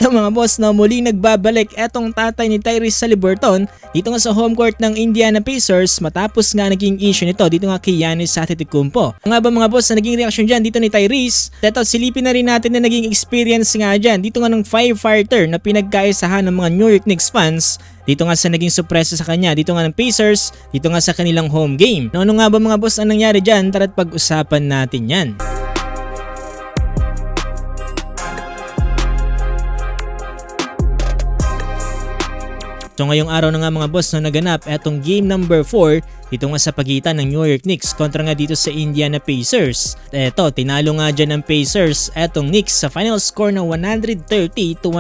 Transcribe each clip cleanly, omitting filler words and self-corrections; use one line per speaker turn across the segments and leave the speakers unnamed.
Ito mga boss, no, muling nagbabalik etong tatay ni Tyrese Haliburton dito nga sa home court ng Indiana Pacers matapos nga naging issue nito dito nga kay Giannis Antetokounmpo. Ano nga ba mga boss na naging reaction dyan dito ni Tyrese? Ito, silipin na rin natin na naging experience nga dyan dito nga ng firefighter na pinagkaisahan ng mga New York Knicks fans dito nga sa naging sorpresa sa kanya dito nga ng Pacers dito nga sa kanilang home game. Ano nga ba mga boss ang nangyari dyan? Tara't pag-usapan natin yan. So ngayong araw na nga mga boss na naganap etong game number 4 dito nga sa pagitan ng New York Knicks kontra nga dito sa Indiana Pacers. Eto, tinalo nga dyan ng Pacers etong Knicks sa final score na 130-121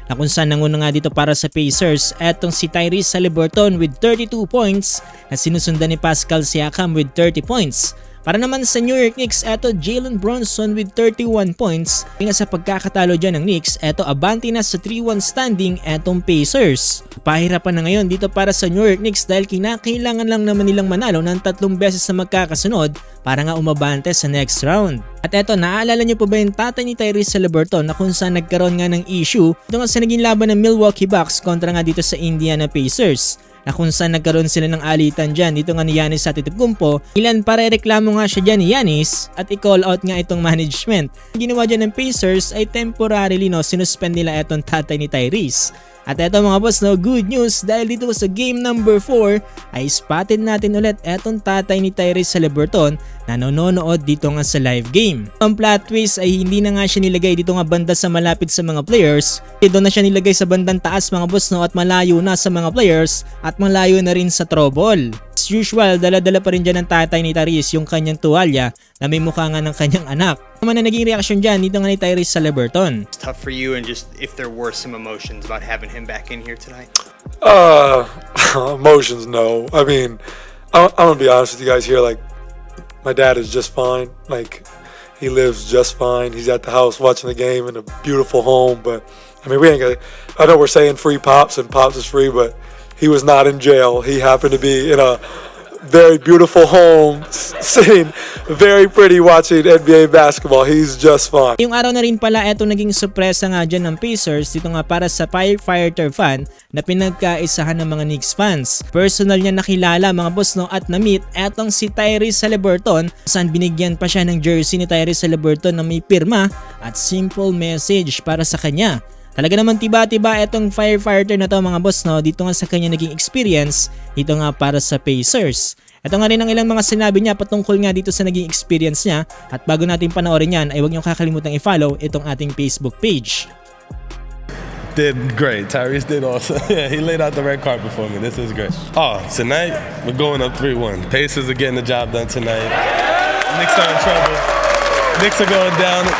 na kung saan nanguna nga dito para sa Pacers etong si Tyrese Haliburton with 32 points na sinusundan ni Pascal Siakam with 30 points. Para naman sa New York Knicks, eto Jalen Brunson with 31 points. Nga sa pagkakatalo dyan ng Knicks, eto abante na sa 3-1 standing etong Pacers. Pahirapan na ngayon dito para sa New York Knicks dahil kinakailangan lang naman nilang manalo ng 3 beses na magkakasunod para nga umabante sa next round. At eto, naaalala nyo po ba yung tatay ni Tyrese Haliburton na kung saan nagkaroon nga ng issue ito nga sa naging laban ng Milwaukee Bucks kontra nga dito sa Indiana Pacers? Na kung saan nagkaroon sila ng alitan dyan dito nga ni Giannis Antetokounmpo. Ilan para reklamo nga siya dyan ni Giannis at i-call out nga itong management. Ang ginawa dyan ng Pacers ay temporarily sinuspend nila itong tatay ni Tyrese. At eto mga boss, good news dahil dito sa game number 4 ay spotted natin ulit etong tatay ni Tyrese Haliburton na nanonood dito nga sa live game. Ang plot twist ay hindi na nga siya nilagay dito nga banda sa malapit sa mga players. Doon na siya nilagay sa bandang taas mga boss at malayo na sa mga players at malayo na rin sa trouble. As usual, dala-dala pa rin dyan ng tatay ni Tyrese yung kanyang tuwalya na may mukha nga ng kanyang anak. Ano man na naging reaction dyan dito nga ni Tyrese Haliburton?
It's tough for you and just if there were some emotions about having him back in here tonight?
Emotions, no. I mean, I'm gonna be honest with you guys here. Like, my dad is just fine. Like, he lives just fine. He's at the house watching the game in a beautiful home. But I mean, I know we're saying free Pops and Pops is free, but he was not in jail. He happened to be in a very beautiful home, sitting very pretty watching NBA basketball. He's just fine.
Yung araw na rin pala eto naging sorpresa nga dyan ng Pacers dito nga para sa firefighter fan na pinagkaisahan ng mga Knicks fans. Personal niya nakilala mga boss at na-meet etong si Tyrese Haliburton saan binigyan pa siya ng jersey ni Tyrese Haliburton na may pirma at simple message para sa kanya. Talaga naman tiba-tiba etong firefighter na to mga boss dito nga sa kanya naging experience dito nga para sa Pacers. Ito nga rin ang ilang mga sinabi niya patungkol nga dito sa naging experience niya at bago natin panoorin yan ay huwag niyo kakalimutang i-follow itong ating Facebook page.
Did great. Tyrese did awesome. Yeah, he laid out the red carpet for me. This is great. Oh, tonight we're going up 3-1. Pacers are getting the job done tonight. Knicks are in trouble. Knicks are going down to